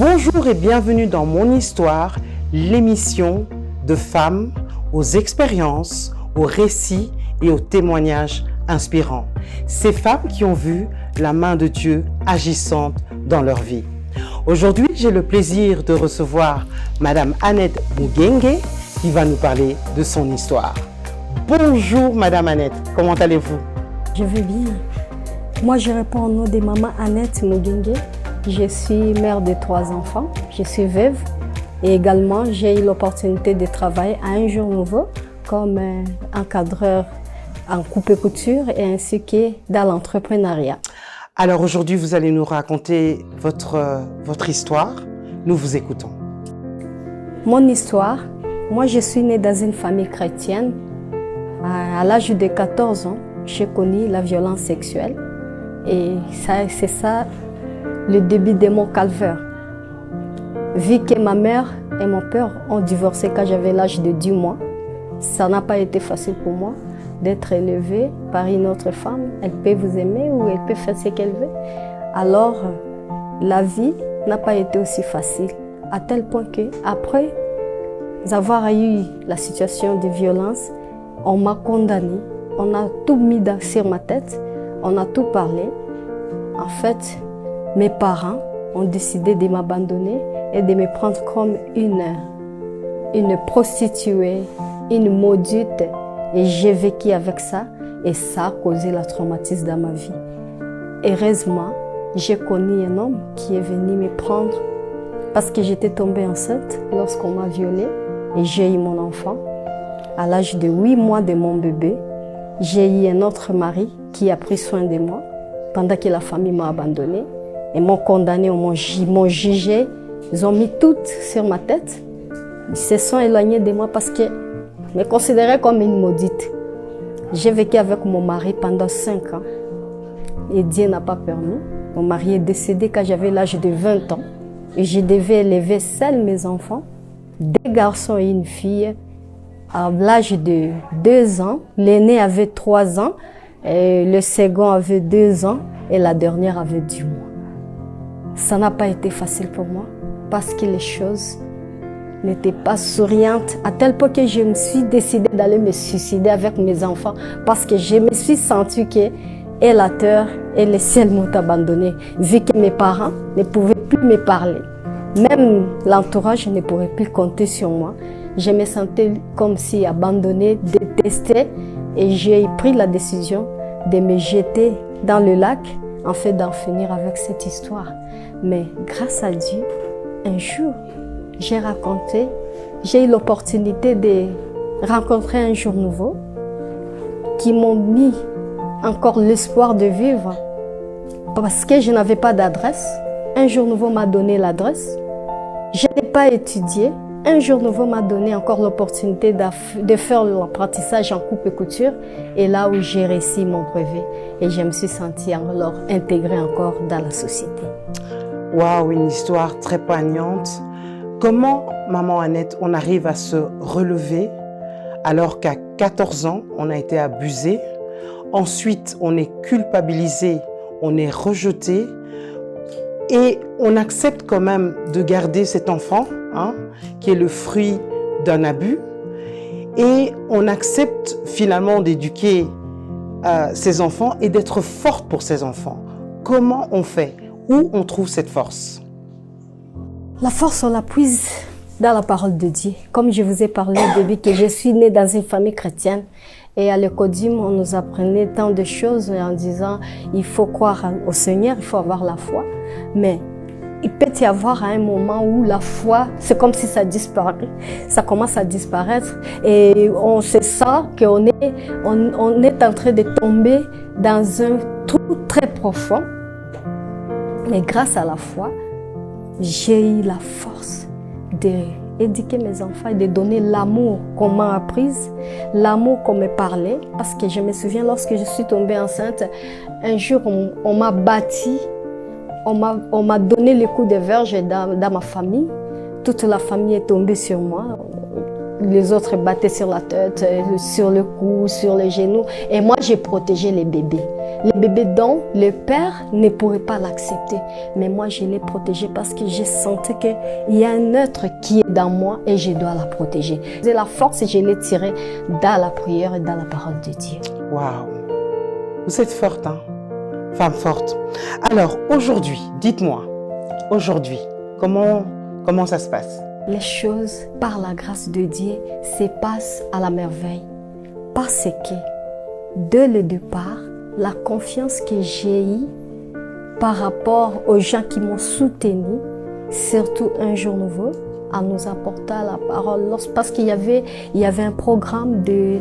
Bonjour et bienvenue dans Mon Histoire, l'émission de femmes aux expériences, aux récits et aux témoignages inspirants. Ces femmes qui ont vu la main de Dieu agissante dans leur vie. Aujourd'hui, j'ai le plaisir de recevoir Madame Annette Mugenge qui va nous parler de son histoire. Bonjour Madame Annette, comment allez-vous? Je vais bien. Moi, je réponds au nom de maman Annette Mugenge. Je suis mère de 3 enfants. Je suis veuve et également j'ai eu l'opportunité de travailler à Un Jour Nouveau comme encadreur en coupe-couture et ainsi que dans l'entrepreneuriat. Alors aujourd'hui, vous allez nous raconter votre histoire. Nous vous écoutons. Mon histoire, moi je suis née dans une famille chrétienne. À l'âge de 14 ans, j'ai connu la violence sexuelle et c'est ça le début de mon calvaire. Vu que ma mère et mon père ont divorcé quand j'avais l'âge de 10 mois, ça n'a pas été facile pour moi d'être élevée par une autre femme. Elle peut vous aimer ou elle peut faire ce qu'elle veut. Alors, la vie n'a pas été aussi facile, à tel point qu'après avoir eu la situation de violence, on m'a condamnée, on a tout mis sur ma tête, on a tout parlé. En fait, mes parents ont décidé de m'abandonner et de me prendre comme une prostituée, une maudite. Et j'ai vécu avec ça et ça a causé le traumatisme dans ma vie. Heureusement, j'ai connu un homme qui est venu me prendre parce que j'étais tombée enceinte lorsqu'on m'a violée et j'ai eu mon enfant. À l'âge de 8 mois de mon bébé, j'ai eu un autre mari qui a pris soin de moi pendant que la famille m'a abandonnée. Ils m'ont condamné, m'ont jugé, ils ont mis tout sur ma tête. Ils se sont éloignés de moi parce qu'ils me considéraient comme une maudite. J'ai vécu avec mon mari pendant 5 ans et Dieu n'a pas permis. Mon mari est décédé quand j'avais l'âge de 20 ans et je devais élever seul mes enfants, 2 garçons et une fille. À l'âge de 2 ans, l'aîné avait 3 ans, et le second avait 2 ans et la dernière avait 10 mois. Ça n'a pas été facile pour moi parce que les choses n'étaient pas souriantes à tel point que je me suis décidée d'aller me suicider avec mes enfants parce que je me suis sentie que et la terre et le ciel m'ont abandonnée vu que mes parents ne pouvaient plus me parler. Même l'entourage ne pourrait plus compter sur moi. Je me sentais comme si abandonnée, détestée et j'ai pris la décision de me jeter dans le lac en fait d'en finir avec cette histoire. Mais grâce à Dieu, un jour, j'ai eu l'opportunité de rencontrer Un Jour Nouveau qui m'ont mis encore l'espoir de vivre parce que je n'avais pas d'adresse. Un Jour Nouveau m'a donné l'adresse. Je n'ai pas étudié. Un Jour Nouveau m'a donné encore l'opportunité de faire l'apprentissage en coupe-couture et là où j'ai réussi mon brevet et je me suis sentie alors intégrée encore dans la société. Waouh, une histoire très poignante. Comment, maman Annette, on arrive à se relever alors qu'à 14 ans, on a été abusé, ensuite on est culpabilisé, on est rejeté et on accepte quand même de garder cet enfant, qui est le fruit d'un abus, et on accepte finalement d'éduquer ses enfants et d'être forte pour ses enfants. Comment on fait? Où on trouve cette force? La force, on la puise dans la parole de Dieu. Comme je vous ai parlé au début, que je suis née dans une famille chrétienne. Et à l'écodime, on nous apprenait tant de choses en disant il faut croire au Seigneur, il faut avoir la foi. Mais il peut y avoir un moment où la foi, c'est comme si ça disparaît. Ça commence à disparaître et on se sent qu'on est en train de tomber dans un trou très profond. Mais grâce à la foi, j'ai eu la force d'éduquer mes enfants et de donner l'amour qu'on m'a appris, l'amour qu'on me parlait. Parce que je me souviens, lorsque je suis tombée enceinte, un jour, on m'a bâti, on m'a donné les coups de verge dans ma famille. Toute la famille est tombée sur moi. Les autres battaient sur la tête, sur le cou, sur les genoux. Et moi, j'ai protégé les bébés. les bébés dont le père ne pourrait pas l'accepter. Mais moi, je l'ai protégée parce que j'ai senti qu'il y a un être qui est dans moi et je dois la protéger. J'ai la force et je l'ai tirée dans la prière et dans la parole de Dieu. Waouh! Vous êtes forte, hein? Femme forte. Alors, aujourd'hui, dites-moi, aujourd'hui, comment ça se passe? Les choses, par la grâce de Dieu, se passent à la merveille. Parce que, dès le départ, la confiance que j'ai eue par rapport aux gens qui m'ont soutenue, surtout Un Jour Nouveau, en nous apportant la parole, parce qu'il y avait un programme de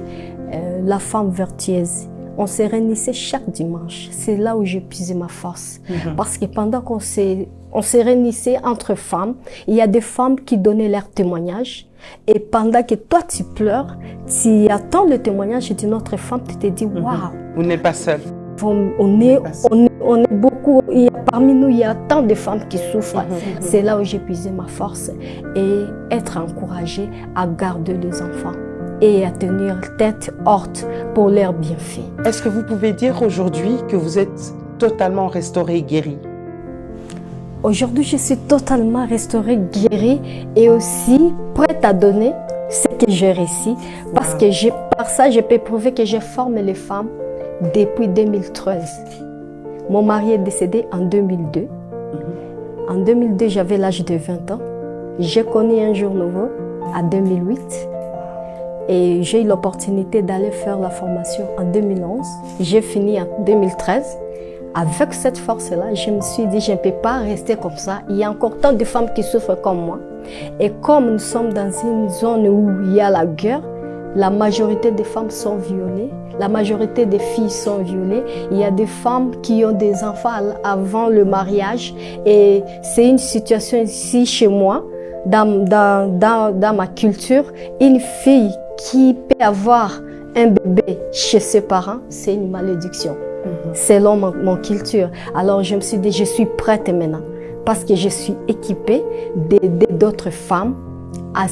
la femme vertueuse. On se réunissait chaque dimanche. C'est là où j'ai puisé ma force. Parce que pendant qu'on se réunissait entre femmes, il y a des femmes qui donnaient leur témoignage. Et pendant que toi tu pleures, tu attends le témoignage d'une autre femme, tu te dis waouh. Vous n'êtes pas seule. On est beaucoup. Parmi nous, il y a tant de femmes qui souffrent. C'est là où j'ai puisé ma force et être encouragée à garder les enfants et à tenir tête haute pour leurs bienfaits. Est-ce que vous pouvez dire aujourd'hui que vous êtes totalement restaurée et guérie? Aujourd'hui, je suis totalement restaurée, guérie et aussi prête à donner ce que j'ai réussi. Parce que par ça, je peux prouver que je forme les femmes depuis 2013. Mon mari est décédé en 2002. En 2002, j'avais l'âge de 20 ans. J'ai connu Un Jour Nouveau en 2008. Et j'ai eu l'opportunité d'aller faire la formation en 2011. J'ai fini en 2013. Avec cette force-là, je me suis dit, je ne peux pas rester comme ça. Il y a encore tant de femmes qui souffrent comme moi. Et comme nous sommes dans une zone où il y a la guerre, la majorité des femmes sont violées, la majorité des filles sont violées. Il y a des femmes qui ont des enfants avant le mariage. Et c'est une situation ici chez moi, dans ma culture, une fille qui peut avoir un bébé chez ses parents, c'est une malédiction. Selon mon culture. Alors je me suis dit, je suis prête maintenant parce que je suis équipée d'aider d'autres femmes à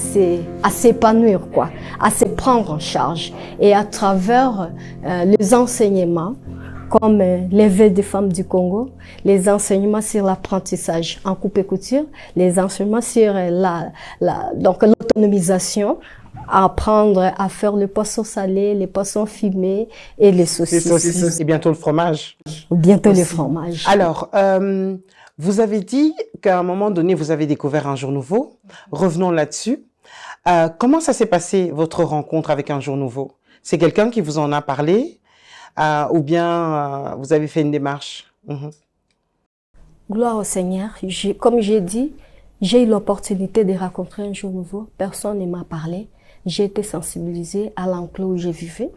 s'épanouir, à se prendre en charge. Et à travers les enseignements, comme l'éveil des femmes du Congo, les enseignements sur l'apprentissage en coupe et couture, les enseignements sur l'autonomisation, apprendre à faire le poisson salé, les poissons fumés et les saucisses. Et bientôt le fromage. Bientôt le fromage. Alors, vous avez dit qu'à un moment donné, vous avez découvert Un Jour Nouveau. Revenons là-dessus. Comment ça s'est passé, votre rencontre avec Un Jour Nouveau? C'est quelqu'un qui vous en a parlé ou bien vous avez fait une démarche? Gloire au Seigneur. Comme j'ai dit, j'ai eu l'opportunité de rencontrer Un Jour Nouveau. Personne ne m'a parlé. J'ai été sensibilisée à l'enclos où je vivais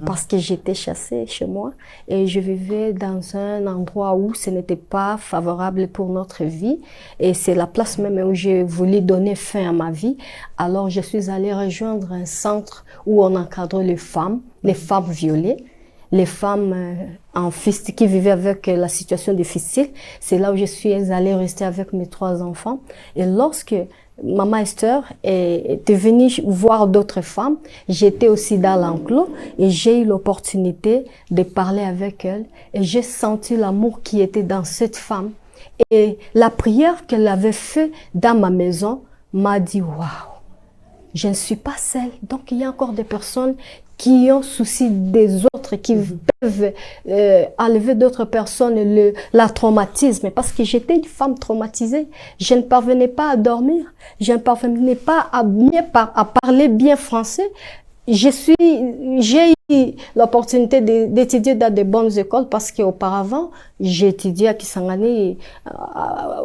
parce que j'étais chassée chez moi et je vivais dans un endroit où ce n'était pas favorable pour notre vie et c'est la place même où j'ai voulu donner fin à ma vie. Alors je suis allée rejoindre un centre où on encadre les femmes violées, les femmes qui vivaient avec la situation difficile. C'est là où je suis allée rester avec mes 3 enfants et lorsque Maman Esther était venue voir d'autres femmes. J'étais aussi dans l'enclos et j'ai eu l'opportunité de parler avec elle et j'ai senti l'amour qui était dans cette femme. Et la prière qu'elle avait faite dans ma maison m'a dit waouh, je ne suis pas seule. Donc il y a encore des personnes qui ont souci des autres, qui peuvent enlever d'autres personnes la traumatisme. Parce que j'étais une femme traumatisée. Je ne parvenais pas à dormir. Je ne parvenais pas à parler bien français. J'ai eu l'opportunité d'étudier dans de bonnes écoles parce qu'auparavant, j'ai étudié à Kisangani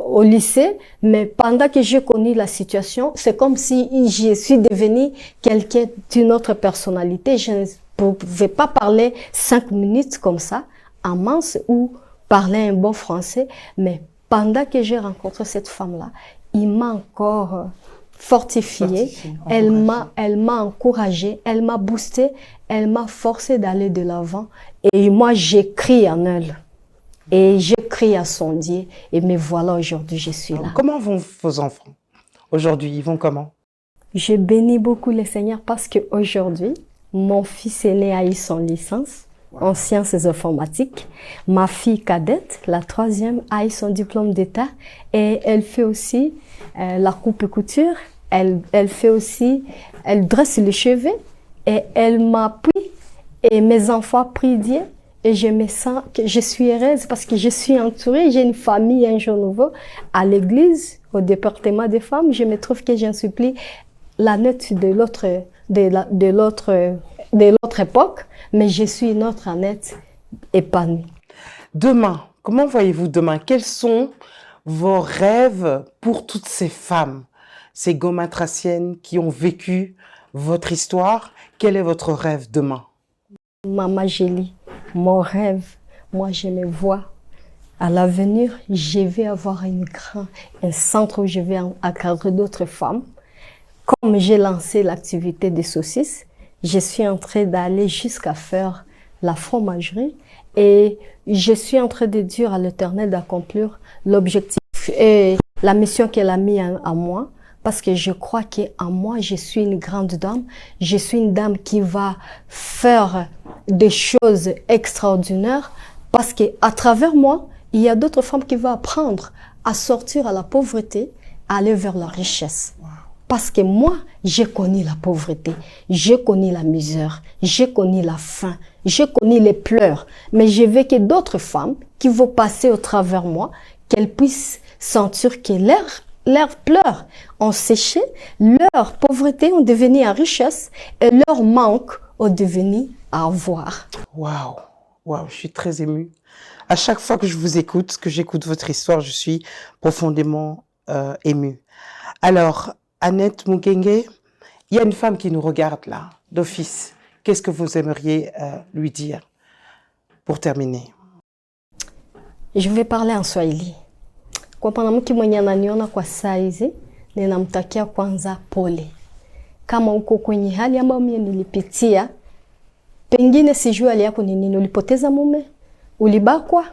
au lycée, mais pendant que j'ai connu la situation, c'est comme si je suis devenue quelqu'un d'une autre personnalité. Je ne pouvais pas parler 5 minutes comme ça, en mince, ou parler un bon français, mais pendant que j'ai rencontré cette femme-là, il m'a encore fortifiée, elle m'a encouragée, elle m'a boostée, elle m'a forcé d'aller de l'avant. Et moi, j'ai crié en elle. Et j'ai crié à son Dieu. Et me voilà aujourd'hui, je suis là. Comment vont vos enfants aujourd'hui? Ils vont comment? Je bénis beaucoup le Seigneur parce qu'aujourd'hui, mon fils aîné a eu son licence. en sciences informatiques. Ma fille cadette, la troisième, a eu son diplôme d'État et elle fait aussi la coupe et couture. Elle fait aussi, elle dresse les cheveux et elle m'a pris et mes enfants prient Dieu. Et je me sens que je suis heureuse parce que je suis entourée. J'ai une famille, un jour nouveau, à l'église, au département des femmes. Je me trouve que je ne suis plus la Annette de l'autre époque, mais je suis une autre Annette épanouie. Demain, comment voyez-vous demain? Quels sont vos rêves pour toutes ces femmes, ces Gomatraciennes qui ont vécu votre histoire? Quel est votre rêve demain? Maman Gélie, mon rêve, moi je me vois à l'avenir, je vais avoir un centre où je vais encadrer d'autres femmes. Comme j'ai lancé l'activité des saucisses, je suis en train d'aller jusqu'à faire la fromagerie et je suis en train de dire à l'Éternel d'accomplir l'objectif et la mission qu'elle a mis à moi. Parce que je crois qu'en moi, je suis une grande dame. Je suis une dame qui va faire des choses extraordinaires. Parce qu'à travers moi, il y a d'autres femmes qui vont apprendre à sortir à la pauvreté, à aller vers la richesse. Parce que moi, j'ai connu la pauvreté, j'ai connu la misère, j'ai connu la faim, j'ai connu les pleurs. Mais je veux que d'autres femmes qui vont passer au travers moi, qu'elles puissent sentir que leurs pleurs ont séché, leur pauvreté ont devenu en richesse et leur manque ont devenu à avoir. Waouh, waouh, je suis très émue. À chaque fois que je vous écoute, que j'écoute votre histoire, je suis profondément émue. Alors, Annette Mugenge, il y a une femme qui nous regarde là, d'office. Qu'est-ce que vous aimeriez lui dire pour terminer? Je vais parler en Swahili. Kwa mwanamke mwenye ananiona kwa saa hizi, ninamtakia kwanza pole. Kama uko kwenye hali ambayo mimi nilipitia, pengine sijui hali yako ni nini. Ulipoteza mume, ulibakwa,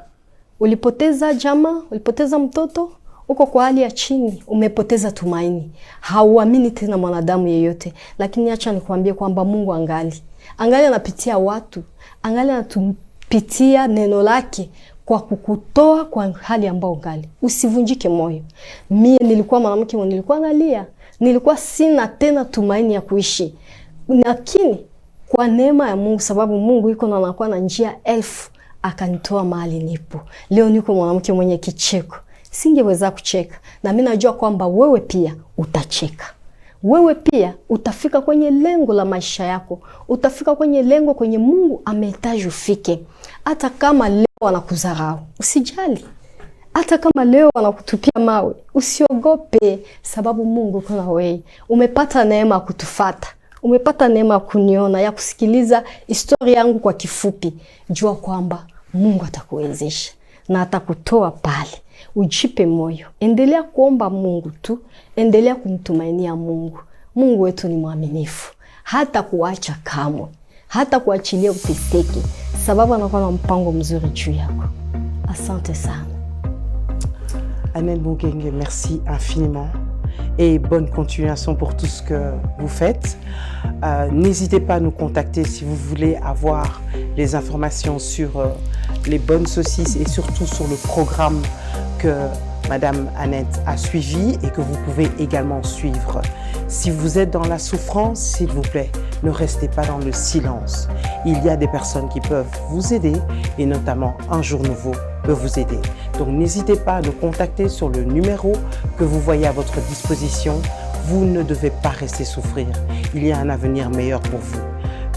ulipoteza jamaa, ulipoteza mtoto, uko kwa hali ya chini, umepoteza tumaini. Hauamini tena mwanadamu yeyote. Lakini acha nikwambie kwamba Mungu angali anapitia watu, angali anatupitia neno lake kwa kukutoa kwa hali ambayo ngali. Usivunjike moyo. Mimi nilikuwa mwanamke mwenye nilikuwa nalia. Nilikuwa sina tena tumaini ya kuishi. Lakini kwa neema ya Mungu, sababu Mungu yuko na anakuwa na njia elfu, akanitoa mahali nipo. Leo niko mwanamke mwenye kicheko. Singeweza kucheka. Na mimi najua kwamba wewe pia utacheka. Wewe pia utafika kwenye lengo la maisha yako. Utafika kwenye lengo kwenye Mungu amehitaji ufike. Hata kama leo wanakudharau, usijali. Hata kama leo wanakutupia mawe, usiogope, sababu Mungu yuko na wewe. Umepata neema ya kutufuata. Umepata neema ya kuniona, ya kusikiliza historia yangu kwa kifupi. Jua kwamba Mungu atakuwezesha na atakutoa pale. Ujipe moyo. Endelea kuomba Mungu tu. Endelea kumtumainia Mungu. Mungu wetu ni mwaminifu. Hata kuacha kamwe. Hata kuachilia uteseke. Sababu anakuwa na mpango mzuri juu yako. Asante sana. Annette Mugenge, merci infiniment et bonne continuation pour tout ce que vous faites. N'hésitez pas à nous contacter si vous voulez avoir les informations sur les bonnes saucisses et surtout sur le programme que Madame Annette a suivi et que vous pouvez également suivre. Si vous êtes dans la souffrance, s'il vous plaît, ne restez pas dans le silence. Il y a des personnes qui peuvent vous aider et notamment Un Jour Nouveau peut vous aider. Donc n'hésitez pas à nous contacter sur le numéro que vous voyez à votre disposition. Vous ne devez pas rester souffrir. Il y a un avenir meilleur pour vous.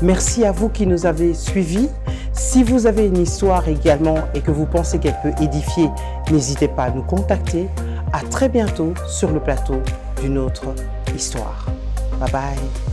Merci à vous qui nous avez suivis. Si vous avez une histoire également et que vous pensez qu'elle peut édifier, n'hésitez pas à nous contacter. À très bientôt sur le plateau d'une autre histoire. Bye bye.